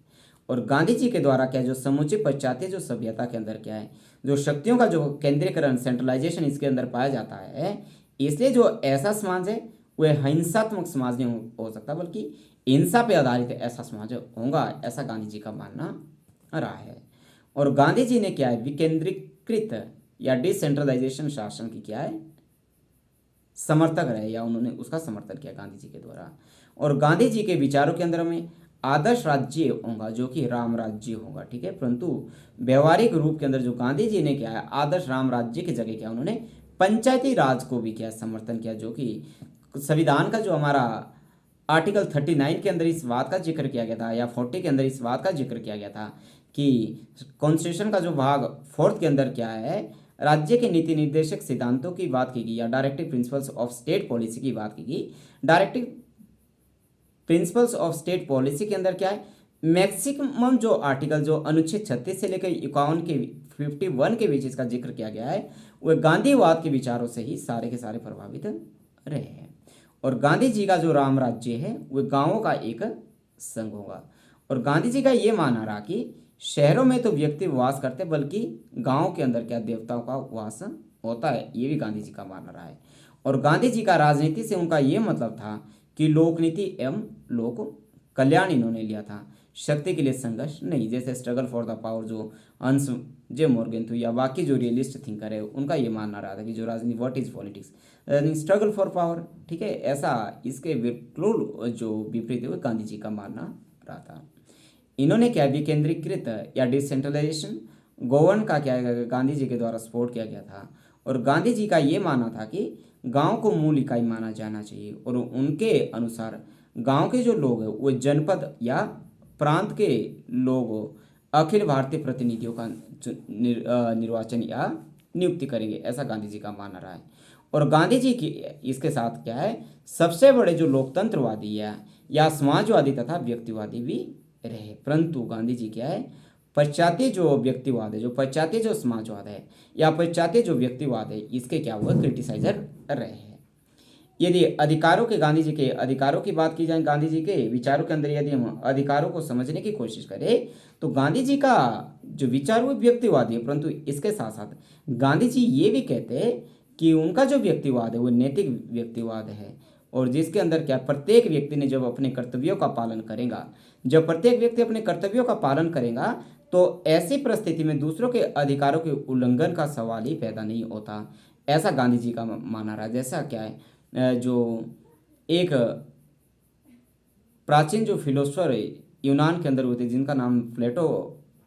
और गांधी जी के द्वारा क्या जो समूचे पाश्चात्य जो सभ्यता के अंदर क्या है जो शक्तियों का जो केंद्रीकरण सेंट्रलाइजेशन इसके अंदर पाया जाता है, इसलिए जो ऐसा समाज है वह हिंसात्मक समाज नहीं हो सकता बल्कि हिंसा पे आधारित ऐसा समाज होगा, ऐसा गांधी जी का मानना रहा है। और गांधी जी ने क्या है विकेंद्रीकृत या डिसेंट्रलाइजेशन शासन की क्या है समर्थक रहे या उन्होंने उसका समर्थन किया गांधी जी के द्वारा। और गांधी जी के विचारों के अंदर में आदर्श राज्य होगा जो कि राम राज्य होगा। ठीक है, परंतु व्यवहारिक रूप के अंदर जो गांधी जी ने क्या है आदर्श राम राज्य की जगह क्या उन्होंने पंचायती राज को भी क्या समर्थन किया, जो कि संविधान का जो हमारा आर्टिकल 39 के अंदर इस बात का जिक्र किया गया था या 40 के अंदर इस बात का जिक्र किया गया था कि कॉन्स्टिट्यूशन का जो भाग 4 के अंदर क्या है राज्य के नीति निर्देशक सिद्धांतों की बात की गई या directive principles of state policy की बात की गई। Directive principles of state policy के अंदर क्या है मैक्सिमम जो आर्टिकल जो अनुच्छेद 36 से लेकर 51 के 51 के बीच इसका जिक्र किया गया है वह गांधीवाद के विचारों से ही सारे के सारे प्रभावित रहे हैं। और गांधी जी का जो राम राज्य है वह गांवों का एक संघ होगा। और गांधी जी का ये मानना रहा कि शहरों में तो व्यक्ति वास करते, बल्कि गांव के अंदर क्या देवताओं का वास होता है, ये भी गांधी जी का मानना रहा है। और गांधी जी का राजनीति से उनका ये मतलब था कि लोक नीति एवं लोक कल्याण इन्होंने लिया था, शक्ति के लिए संघर्ष नहीं। जैसे स्ट्रगल फॉर द पावर, जो अंश जे मॉर्गन थी या बाकी जो रियलिस्ट थिंकर है, उनका ये मानना रहा था कि जो राजनीति, what is politics, struggle for power, ठीक है, ऐसा इसके बिल्कुल जो विपरीत है वो गांधी जी का मानना रहा था। इन्होंने क्या विकेंद्रीकृत या डिसेंट्रलाइजेशन गवर्न का क्या गांधी जी के द्वारा सपोर्ट किया गया था। और गांधी जी का ये मानना था कि गांव को मूल इकाई माना जाना चाहिए, और उनके अनुसार गांव के जो लोग हैं वो जनपद या प्रांत के लोग अखिल भारतीय प्रतिनिधियों का निर्वाचन या नियुक्ति करेंगे, ऐसा गांधी जी का मानना रहा है। और गांधी जी की इसके साथ क्या है, सबसे बड़े जो लोकतंत्रवादी या समाजवादी तथा व्यक्तिवादी भी रहे। परंतु गांधी जी क्या है, पाश्चात्य जो व्यक्तिवाद है, जो पाश्चात्य जो समाजवाद है या पाश्चात्य जो व्यक्तिवाद है, इसके क्या हुआ, क्रिटिसाइजर रहे हैं। यदि अधिकारों के, गांधी जी के अधिकारों की बात की जाए, गांधी जी के विचारों के अंदर यदि हम अधिकारों को समझने की कोशिश करें, तो गांधी जी का जो विचार वो व्यक्तिवादी है, परंतु इसके साथ साथ गांधी जी ये भी कहते हैं कि उनका जो व्यक्तिवाद है वो नैतिक व्यक्तिवाद है, और जिसके अंदर क्या, प्रत्येक व्यक्ति ने जब अपने कर्तव्यों का पालन करेगा, जब प्रत्येक व्यक्ति अपने कर्तव्यों का पालन करेगा, तो ऐसी परिस्थिति में दूसरों के अधिकारों के उल्लंघन का सवाल ही पैदा नहीं होता, ऐसा गांधी जी का मानना रहा। जैसा क्या है, जो एक प्राचीन जो फिलोसफर यूनान के अंदर हुए थे, जिनका नाम प्लेटो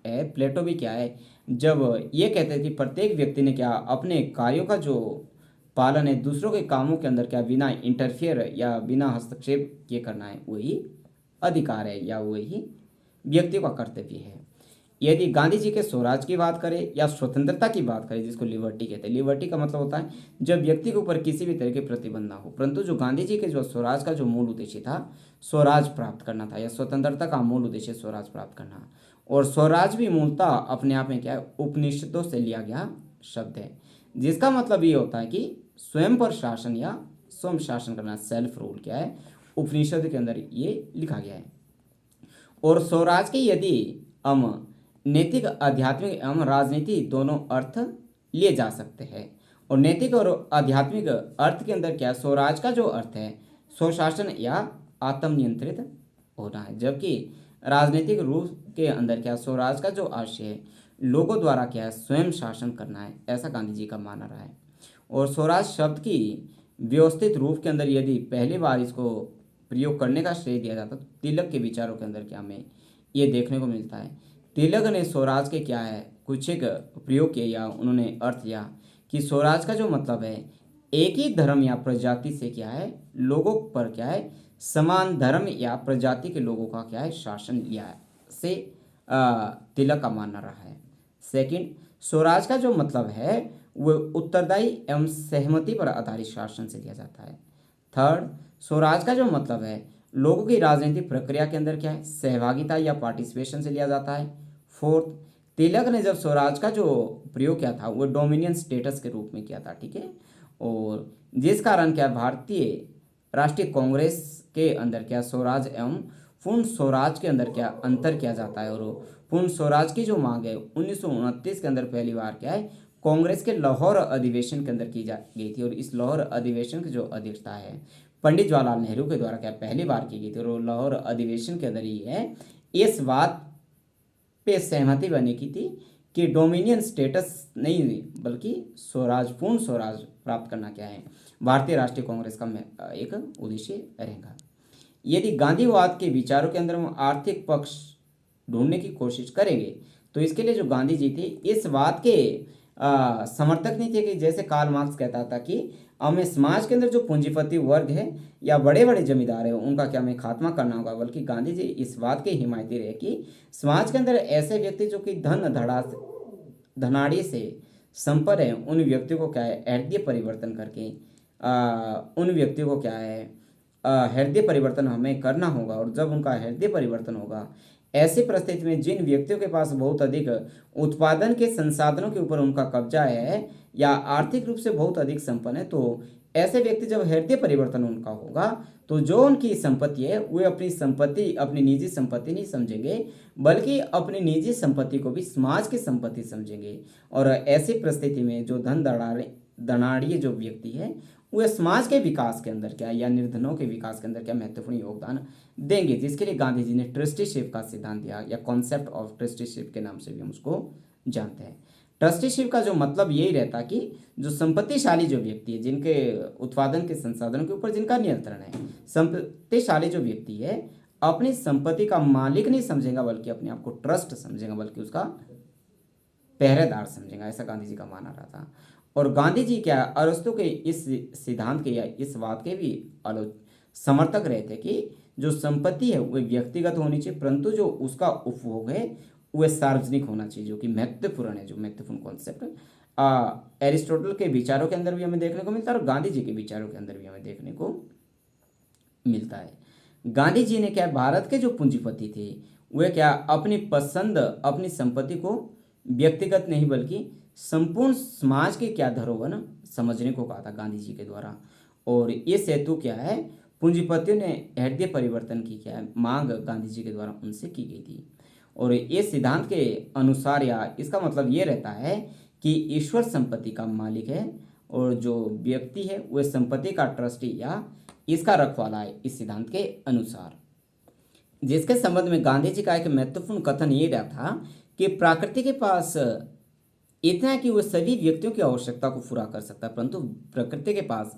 है, प्लेटो भी क्या है, जब ये कहते थे कि प्रत्येक व्यक्ति ने क्या अपने कार्यों का जो पालन है दूसरों के कामों के अंदर क्या बिना इंटरफियर या बिना हस्तक्षेप किए करना है, वही अधिकार है या वही व्यक्ति का कर्तव्य है। यदि गांधी जी के स्वराज की बात करें या स्वतंत्रता की बात करें, जिसको लिबर्टी कहते हैं, लिबर्टी का मतलब होता है जब व्यक्ति के ऊपर किसी भी तरह के प्रतिबंध ना हो, परंतु जो गांधी जी के जो स्वराज का जो मूल उद्देश्य था, स्वराज प्राप्त करना था, या स्वतंत्रता का मूल उद्देश्य स्वराज प्राप्त करना। और स्वराज भी मूलतः अपने आप में क्या है, उपनिषदों से लिया गया शब्द है, जिसका मतलब ये होता है कि स्वयं पर शासन या स्वयं शासन करना, सेल्फ रूल क्या है, उपनिषद के अंदर ये लिखा गया है। और स्वराज के यदि हम नैतिक, आध्यात्मिक एवं राजनीति दोनों अर्थ लिए जा सकते हैं, और नैतिक और आध्यात्मिक अर्थ के अंदर क्या, स्वराज का जो अर्थ है स्वशासन या आत्मनियंत्रित होना है, जबकि राजनीतिक रूप के अंदर क्या, स्वराज का जो आशय है लोगों द्वारा क्या है, स्वयं शासन करना है, ऐसा गांधी जी का मानना रहा है। और स्वराज शब्द की व्यवस्थित रूप के अंदर यदि पहली बार इसको प्रयोग करने का श्रेय दिया जाता, तो तिलक के विचारों के अंदर क्या हमें ये देखने को मिलता है। तिलक ने स्वराज के क्या है कुछ एक प्रयोग किया, या उन्होंने अर्थ किया कि स्वराज का जो मतलब है एक ही धर्म या प्रजाति से क्या है लोगों पर क्या है समान धर्म या प्रजाति के लोगों का क्या है शासन लिया है, से तिलक का मानना रहा है। सेकंड, स्वराज का जो मतलब है वो उत्तरदायी एवं सहमति पर आधारित शासन से लिया जाता है। थर्ड, स्वराज का जो मतलब है लोगों की राजनीतिक प्रक्रिया के अंदर क्या है सहभागिता या पार्टिसिपेशन से लिया जाता है। फोर्थ, तिलक ने जब स्वराज का जो प्रयोग किया था वो डोमिनियन स्टेटस के रूप में किया था, ठीक है, और जिस कारण क्या भारतीय राष्ट्रीय कांग्रेस के अंदर क्या स्वराज एवं पूर्ण स्वराज के अंदर क्या अंतर किया जाता है। और पूर्ण स्वराज की जो मांग है 1929 के अंदर पहली बार क्या है कांग्रेस के लाहौर अधिवेशन के अंदर की जा गई थी, और इस लाहौर अधिवेशन की जो अध्यक्षता है पंडित जवाहरलाल नेहरू के द्वारा क्या पहली बार की गई थी। और लाहौर अधिवेशन के अंदर ही है इस बात पे सहमति बनी की थी कि डोमिनियन स्टेटस नहीं हुई बल्कि स्वराज, पूर्ण स्वराज प्राप्त करना क्या है भारतीय राष्ट्रीय कांग्रेस का एक उद्देश्य रहेगा। यदि गांधीवाद के विचारों के अंदर हम आर्थिक पक्ष ढूंढने की कोशिश करेंगे, तो इसके लिए जो गांधी जी थे इस बात के समर्थक नहीं थे कि जैसे कार्ल मार्क्स कहता था कि हमें समाज के अंदर जो पूंजीपति वर्ग है या बड़े बड़े जमींदार हैं उनका क्या हमें खात्मा करना होगा, बल्कि गांधी जी इस बात के हिमायती रहे कि समाज के अंदर ऐसे व्यक्ति जो कि धनाढ़ी से संपन्न है उन व्यक्तियों को क्या है हृदय परिवर्तन करके उन व्यक्तियों को क्या है हृदय परिवर्तन हमें करना होगा। और जब उनका हृदय परिवर्तन होगा ऐसी परिस्थिति में जिन व्यक्तियों के पास बहुत अधिक उत्पादन के संसाधनों के ऊपर उनका कब्जा है या आर्थिक रूप से बहुत अधिक संपन्न है, तो ऐसे व्यक्ति जब हृदय परिवर्तन उनका होगा तो जो उनकी संपत्ति है वे अपनी संपत्ति, अपनी निजी संपत्ति नहीं समझेंगे, बल्कि अपनी निजी संपत्ति को भी समाज की संपत्ति समझेंगे। और ऐसी परिस्थिति में जो धन धनाढ़ी जो व्यक्ति है वे समाज के विकास के अंदर क्या या निर्धनों के विकास के अंदर क्या महत्वपूर्ण योगदान देंगे, जिसके लिए गांधी जी ने ट्रस्टीशिप का सिद्धांत दिया, या कॉन्सेप्ट ऑफ ट्रस्टीशिप के नाम से भी हम उसको जानते हैं। ट्रस्टीशिप का जो मतलब यही रहता कि जो संपत्तिशाली जो व्यक्ति है, जिनके उत्पादन के संसाधनों के ऊपर जिनका नियंत्रण है, संपत्तिशाली जो व्यक्ति है अपनी संपत्ति का मालिक नहीं समझेगा, बल्कि अपने आप को ट्रस्ट समझेगा, बल्कि उसका पहरेदार समझेगा। ऐसा गांधी जी का मानना रहा था। और गांधी जी क्या अरस्तु के इस सिद्धांत के या इस बात के भी समर्थक रहे थे कि जो संपत्ति है वह व्यक्तिगत होनी चाहिए, परंतु जो उसका उपभोग है वह सार्वजनिक होना चाहिए, जो कि महत्वपूर्ण है, जो महत्वपूर्ण कॉन्सेप्ट एरिस्टोटल के विचारों के अंदर भी हमें देखने को मिलता है और गांधी जी के विचारों के अंदर भी हमें देखने को मिलता है। गांधी जी ने क्या भारत के जो पूंजीपति थे वे क्या अपनी पसंद, अपनी संपत्ति को व्यक्तिगत नहीं बल्कि संपूर्ण समाज के क्या धरोहर समझने को कहा था गांधी जी के द्वारा। और ये सेतु क्या है, पूंजीपतियों ने हृदय परिवर्तन की क्या है मांग गांधी जी के द्वारा उनसे की गई थी। और ये सिद्धांत के अनुसार या इसका मतलब ये रहता है कि ईश्वर संपत्ति का मालिक है और जो व्यक्ति है वह संपत्ति का ट्रस्टी या इसका रखवाला है, इस सिद्धांत के अनुसार। जिसके संबंध में गांधी जी का एक महत्वपूर्ण कथन ये रहा था कि प्रकृति के पास इतना है कि वह सभी व्यक्तियों की आवश्यकता को पूरा कर सकता है, परंतु प्रकृति के पास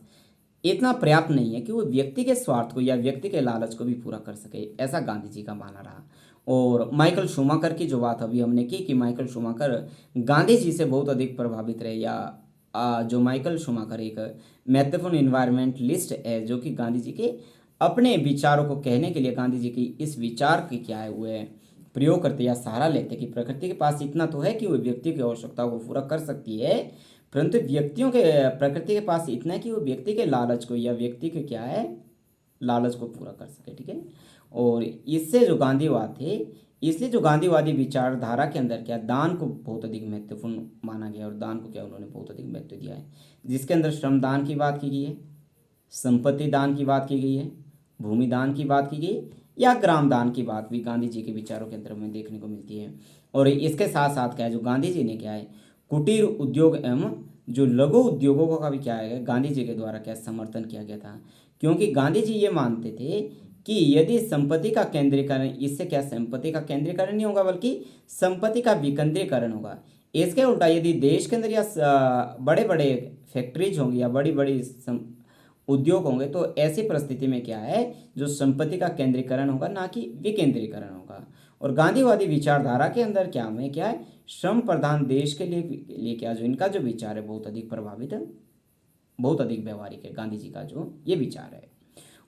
इतना पर्याप्त नहीं है कि वो व्यक्ति के स्वार्थ को या व्यक्ति के लालच को भी पूरा कर सके। ऐसा गांधी जी का मानना रहा। और माइकल शूमाकर की जो बात अभी हमने की कि माइकल शूमाकर गांधी जी से बहुत अधिक प्रभावित रहे, या जो माइकल शूमाकर एक महत्वपूर्ण इन्वायरमेंटलिस्ट है जो कि गांधी जी के अपने विचारों को कहने के लिए गांधी जी की इस विचार की क्या है वह प्रयोग करते या सहारा लेते कि प्रकृति के पास इतना तो है कि वो व्यक्ति की आवश्यकताओं को पूरा कर सकती है, परंतु व्यक्तियों के प्रकृति के पास इतना है कि वो व्यक्ति के लालच को या व्यक्ति के क्या है लालच को पूरा कर सके। ठीक है। और इससे जो गांधीवाद थे, इसलिए जो गांधीवादी विचारधारा के अंदर क्या दान को बहुत अधिक महत्वपूर्ण माना गया और दान को क्या उन्होंने बहुत अधिक महत्व दिया है, जिसके अंदर श्रम दान की बात की गई है, संपत्ति दान की बात की गई है, भूमि दान की बात की गई या ग्राम दान की बात भी गांधी जी के विचारों के अंदर हमें देखने को मिलती है। और इसके साथ साथ क्या है जो गांधी जी ने क्या है कुटीर उद्योग एवं जो लघु उद्योगों का भी क्या है गांधी जी के द्वारा क्या समर्थन किया गया था, क्योंकि गांधी जी ये मानते थे कि यदि संपत्ति का केंद्रीकरण, इससे क्या संपत्ति का केंद्रीकरण नहीं होगा बल्कि संपत्ति का विकेंद्रीकरण होगा। इसके उल्टा यदि देश के अंदर या बड़े बड़े फैक्ट्रीज होंगी या बड़ी बड़ी उद्योग होंगे तो ऐसी परिस्थिति में क्या है जो संपत्ति का केंद्रीकरण होगा ना कि विकेंद्रीकरण होगा। और गांधीवादी विचारधारा के अंदर क्या में क्या है श्रम प्रधान देश के लिए क्या जो इनका जो विचार है बहुत अधिक प्रभावित है, बहुत अधिक व्यवहारिक है गांधी जी का जो ये विचार है।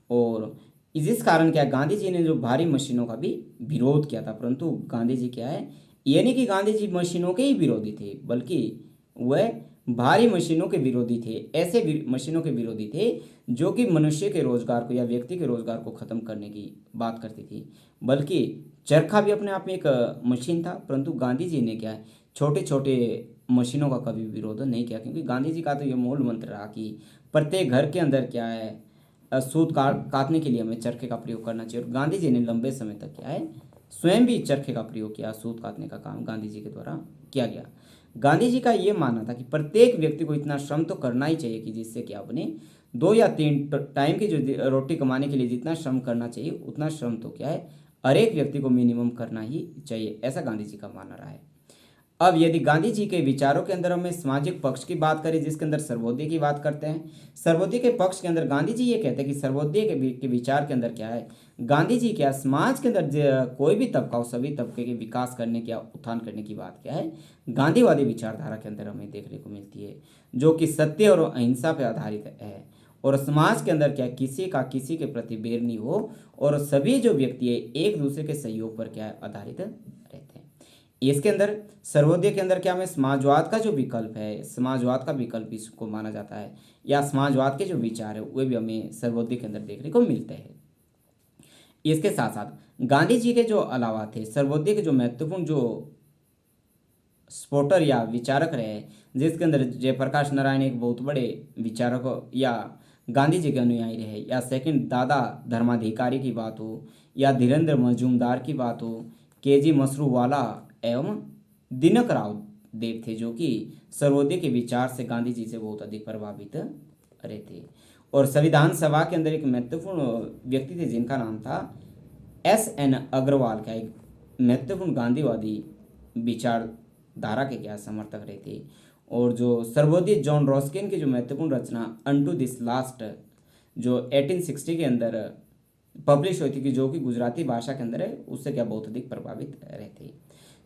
और इस कारण क्या गांधी जी ने जो भारी मशीनों का भी विरोध किया था, परंतु गांधी जी क्या है ये नहीं कि गांधी जी मशीनों के ही विरोधी थे, बल्कि वह भारी मशीनों के विरोधी थे, ऐसे मशीनों के विरोधी थे जो कि मनुष्य के रोजगार को या व्यक्ति के रोजगार को खत्म करने की बात करती थी। बल्कि चरखा भी अपने आप में एक मशीन था, परंतु गांधी जी ने क्या है छोटे छोटे मशीनों का कभी विरोध नहीं किया, क्योंकि गांधी जी का तो ये मूल मंत्र रहा कि प्रत्येक घर के अंदर क्या है सूत काटने के लिए हमें चरखे का प्रयोग करना चाहिए। और गांधी जी ने लंबे समय तक क्या है स्वयं भी चरखे का प्रयोग किया, सूत काटने का काम गांधी जी के द्वारा किया गया। गांधी जी का ये मानना था कि प्रत्येक व्यक्ति को इतना श्रम तो करना ही चाहिए कि जिससे कि अपने 2 या 3 टाइम की जो रोटी कमाने के लिए जितना श्रम करना चाहिए उतना श्रम तो क्या है हर एक व्यक्ति को मिनिमम करना ही चाहिए। ऐसा गांधी जी का मानना रहा है। अब यदि गांधी जी के विचारों के अंदर हमें सामाजिक पक्ष की बात करें, जिसके अंदर सर्वोदय की बात करते हैं, सर्वोदय के पक्ष के अंदर गांधी जी ये कहते हैं कि सर्वोदय के विचार के अंदर क्या है गांधी जी क्या समाज के अंदर कोई भी तबका हो सभी तबके के विकास करने की उत्थान करने की बात क्या है गांधीवादी विचारधारा के अंदर हमें देखने को मिलती है, जो कि सत्य और अहिंसा पर आधारित है। और समाज के अंदर क्या किसी का किसी के प्रति बैर नहीं हो और सभी जो व्यक्ति है एक दूसरे के सहयोग पर क्या है आधारित रहते हैं। इसके अंदर सर्वोदय के अंदर क्या हमें समाजवाद का जो विकल्प है, समाजवाद का विकल्प इसको माना जाता है, या समाजवाद के जो विचार है वे भी हमें सर्वोदय के अंदर देखने को मिलते हैं। इसके साथ साथ गांधी जी के जो अलावा थे सर्वोदय के जो महत्वपूर्ण जो सपोर्टर या विचारक रहे, जिसके अंदर जयप्रकाश नारायण एक बहुत बड़े विचारक या गांधी जी के अनुयायी रहे, या सेकंड दादा धर्माधिकारी की बात हो, या धीरेन्द्र मजूमदार की बात हो, केजी मसरूवाला एवं दिनक राव देव थे, जो कि सर्वोदय के विचार से गांधी जी से बहुत अधिक प्रभावित रहे थे। और संविधान सभा के अंदर एक महत्वपूर्ण व्यक्ति थे जिनका नाम था एस.एन. अग्रवाल, का एक महत्वपूर्ण गांधीवादी विचारधारा के क्या समर्थक रहे थे। और जो सर्वोदय जॉन रॉस्किन की जो महत्वपूर्ण रचना अनटू दिस लास्ट, जो 1860 के अंदर पब्लिश हुई थी, कि जो कि गुजराती भाषा के अंदर है, उससे क्या बहुत अधिक प्रभावित रहे थे।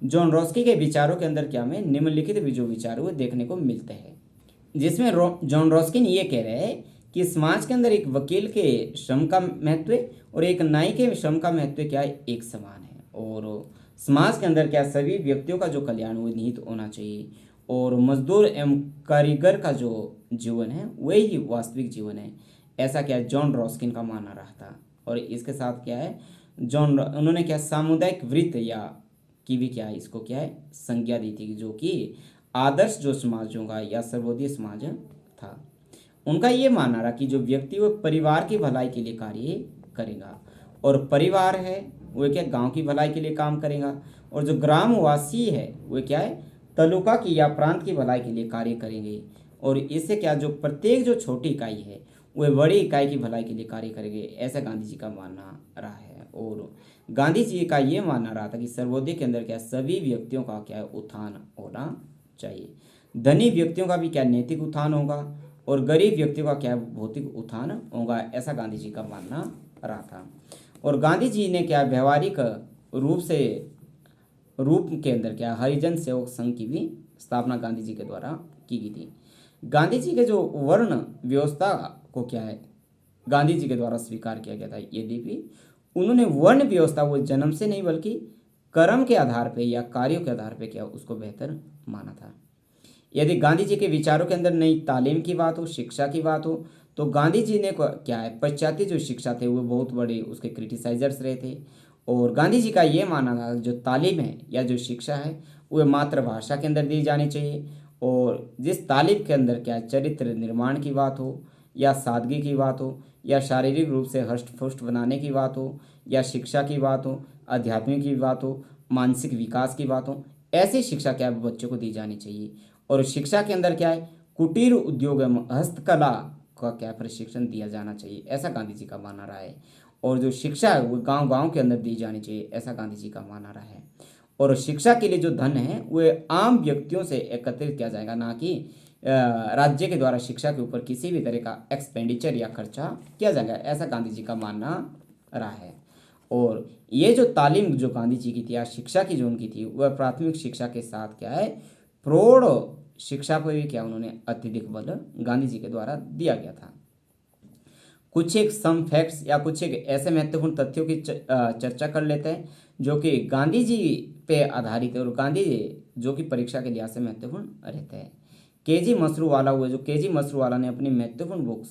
जॉन रॉस्की के विचारों के अंदर क्या में निम्नलिखित भी जो विचार हुए देखने को मिलते हैं, जिसमें जॉन रॉस्किन ये कह रहे हैं कि समाज के अंदर एक वकील के श्रम का महत्व और एक नाई के श्रम का महत्व क्या है, एक समान है। और समाज के अंदर क्या सभी व्यक्तियों का जो कल्याण वो निहित होना चाहिए, और मजदूर एवं कारीगर का जो जीवन है वही ही वास्तविक जीवन है, ऐसा क्या है जॉन रॉस्किन का मानना रहा था। और इसके साथ क्या है उन्होंने क्या सामुदायिक वृत्त या की भी क्या है इसको क्या है संज्ञा दी थी, जो कि आदर्श जो समाज होगा या सर्वोदय समाज था। उनका ये मानना रहा कि जो व्यक्ति वो परिवार की भलाई के लिए कार्य करेगा, और परिवार है वो क्या गांव की भलाई के लिए काम करेगा, और जो ग्रामवासी है वो क्या है तालुका की या प्रांत की भलाई के लिए कार्य करेंगे। और इससे क्या जो प्रत्येक जो छोटी इकाई है वह बड़ी इकाई की भलाई के लिए कार्य करेंगे, ऐसा गांधी जी का मानना रहा है। और गांधी जी का ये मानना रहा था कि सर्वोदय के अंदर क्या सभी व्यक्तियों का क्या है उत्थान होना चाहिए। धनी व्यक्तियों का भी क्या नैतिक उत्थान होगा, और गरीब व्यक्तियों का क्या भौतिक उत्थान होगा, ऐसा गांधी जी का मानना रहा था। और गांधी जी ने क्या व्यवहारिक रूप के अंदर क्या हरिजन सेवक संघ की भी स्थापना गांधी जी के द्वारा की गई थी। गांधी जी के जो वर्ण व्यवस्था को क्या है गांधी जी के द्वारा स्वीकार किया गया था, यद्यपि उन्होंने वर्ण व्यवस्था वो जन्म से नहीं बल्कि कर्म के आधार पे या कार्यों के आधार पे क्या उसको बेहतर माना था। यदि गांधी जी के विचारों के अंदर नई तालीम की बात हो, शिक्षा की बात हो, तो गांधी जी ने क्या है पाश्चात्य जो शिक्षा थे वो बहुत बड़े उसके क्रिटिसाइजर्स रहे थे। और गांधी जी का ये मानना था जो तालीम है या जो शिक्षा है वह मातृभाषा के अंदर दी जानी चाहिए, और जिस तालीम के अंदर क्या चरित्र निर्माण की बात हो, या सादगी की बात हो, या शारीरिक रूप से हष्ट पुष्ट बनाने की बात हो, या शिक्षा की बात हो, आध्यात्मिक की बात हो, मानसिक विकास की बात हो, ऐसी शिक्षा क्या बच्चों को दी जानी चाहिए। और शिक्षा के अंदर क्या है कुटीर उद्योग एवं हस्तकला का क्या प्रशिक्षण दिया जाना चाहिए, ऐसा गांधी जी का मानना रहा है। और जो शिक्षा है वो गांव गांव के अंदर दी जानी चाहिए, ऐसा गांधी जी का मानना रहा है। और शिक्षा के लिए जो धन है वह आम व्यक्तियों से एकत्रित किया जाएगा, ना कि राज्य के द्वारा शिक्षा के ऊपर किसी भी तरह का एक्सपेंडिचर या खर्चा किया जाएगा, ऐसा गांधी जी का मानना रहा है। और ये जो तालीम जो गांधी जी की थी या शिक्षा की जो उनकी थी वह प्राथमिक शिक्षा के साथ क्या है प्रौढ़ शिक्षा पर भी क्या उन्होंने अत्यधिक बल गांधी जी के द्वारा दिया गया था। कुछ एक सम फैक्ट्स या कुछ एक ऐसे महत्वपूर्ण तथ्यों की चर्चा कर लेते हैं जो कि गांधी जी पे आधारित है, और गांधी जी जो कि परीक्षा के लिहाज से महत्वपूर्ण रहते हैं। केजी मसरूवाला हुए जो केजी मसरूवाला ने अपनी महत्वपूर्ण बुक्स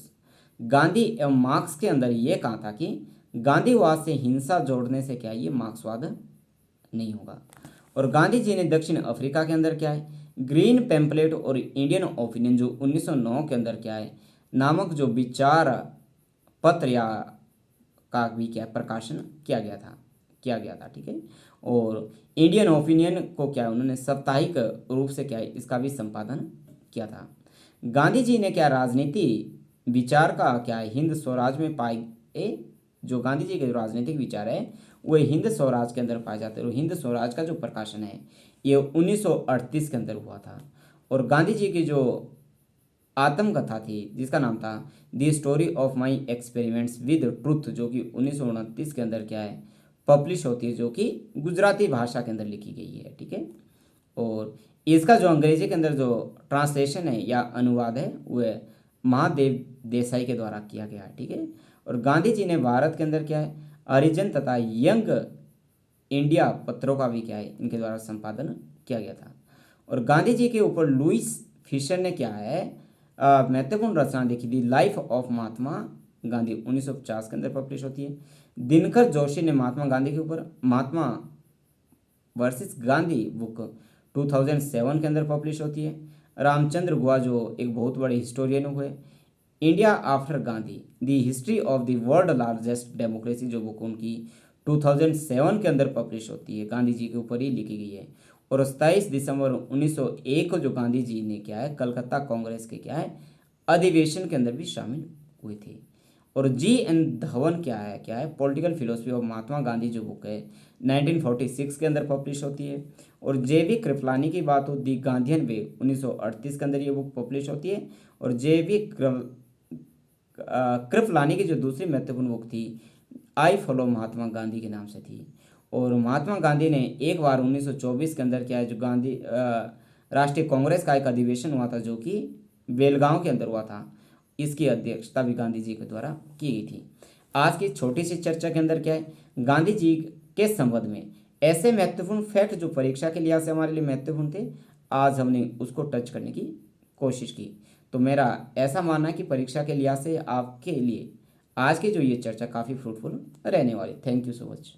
गांधी एवं मार्क्स के अंदर ये कहा था कि गांधीवाद से हिंसा जोड़ने से क्या ये मार्क्सवाद नहीं होगा। और गांधी जी ने दक्षिण अफ्रीका के अंदर क्या है ग्रीन पैम्पलेट और इंडियन ओपिनियन जो 1909 के अंदर क्या है नामक जो विचार पत्र या का भी क्या प्रकाशन किया गया था ठीक है। और इंडियन ओपिनियन को क्या उन्होंने साप्ताहिक रूप से क्या है इसका भी संपादन किया था। गांधी जी ने क्या राजनीति विचार का क्या है हिंद स्वराज में पाए, जो गांधी जी के जो राजनीतिक विचार है वो हिंद स्वराज के अंदर पाए जाते हैं, और हिंद स्वराज का जो प्रकाशन है ये 1938 के अंदर हुआ था। और गांधी जी की जो आत्मकथा थी जिसका नाम था the story of my experiments with truth, जो कि 1929 के अंदर क्या है पब्लिश होती है, जो कि गुजराती भाषा के अंदर लिखी गई है ठीक है। और इसका जो अंग्रेजी के अंदर जो ट्रांसलेशन है या अनुवाद है वह महादेव देसाई के द्वारा किया गया है ठीक है। और गांधी जी ने भारत के अंदर क्या है हरिजन तथा यंग इंडिया पत्रों का भी क्या है इनके द्वारा संपादन किया गया था। और गांधी जी के ऊपर लुइस फिशर ने क्या है महत्वपूर्ण रचना देखी थी लाइफ ऑफ महात्मा गांधी 1950 के अंदर पब्लिश होती है। दिनकर जोशी ने महात्मा गांधी के ऊपर महात्मा वर्सेस गांधी बुक 2007 के अंदर पब्लिश होती है। रामचंद्र गुहा जो एक बहुत बड़े हिस्टोरियन हुए, India after Gandhi the history of the world largest democracy, जो बुक उनकी 2007 के अंदर पब्लिश होती है, गांधी जी के ऊपर ही लिखी गई है। और 27 दिसंबर 1901 को जो गांधी जी ने क्या है कलकत्ता कांग्रेस के क्या है अधिवेशन के अंदर भी शामिल हुए थे। और जी.एन. धवन क्या है political philosophy of Mahatma Gandhi जो बुक है 1946 के अंदर पब्लिश होती है। और जे.वी. कृपलानी की बात हो दी गांधीयन वे 1938 के अंदर ये बुक पब्लिश होती है। और जे.वी. कृपलानी की जो दूसरी महत्वपूर्ण बुक थी आई फॉलो महात्मा गांधी के नाम से थी। और महात्मा गांधी ने एक बार 1924 के अंदर क्या है जो गांधी राष्ट्रीय कांग्रेस का एक अधिवेशन हुआ था जो कि बेलगांव के अंदर हुआ था, इसकी अध्यक्षता भी गांधी जी के द्वारा की गई थी। आज की छोटी सी चर्चा के अंदर क्या है गांधी जी के संबंध में ऐसे महत्वपूर्ण फैक्ट जो परीक्षा के लिहाज से हमारे लिए महत्वपूर्ण थे, आज हमने उसको टच करने की कोशिश की। तो मेरा ऐसा मानना है कि परीक्षा के लिहाज से आपके लिए आज की जो ये चर्चा काफ़ी फ्रूटफुल रहने वाली। Thank you so much.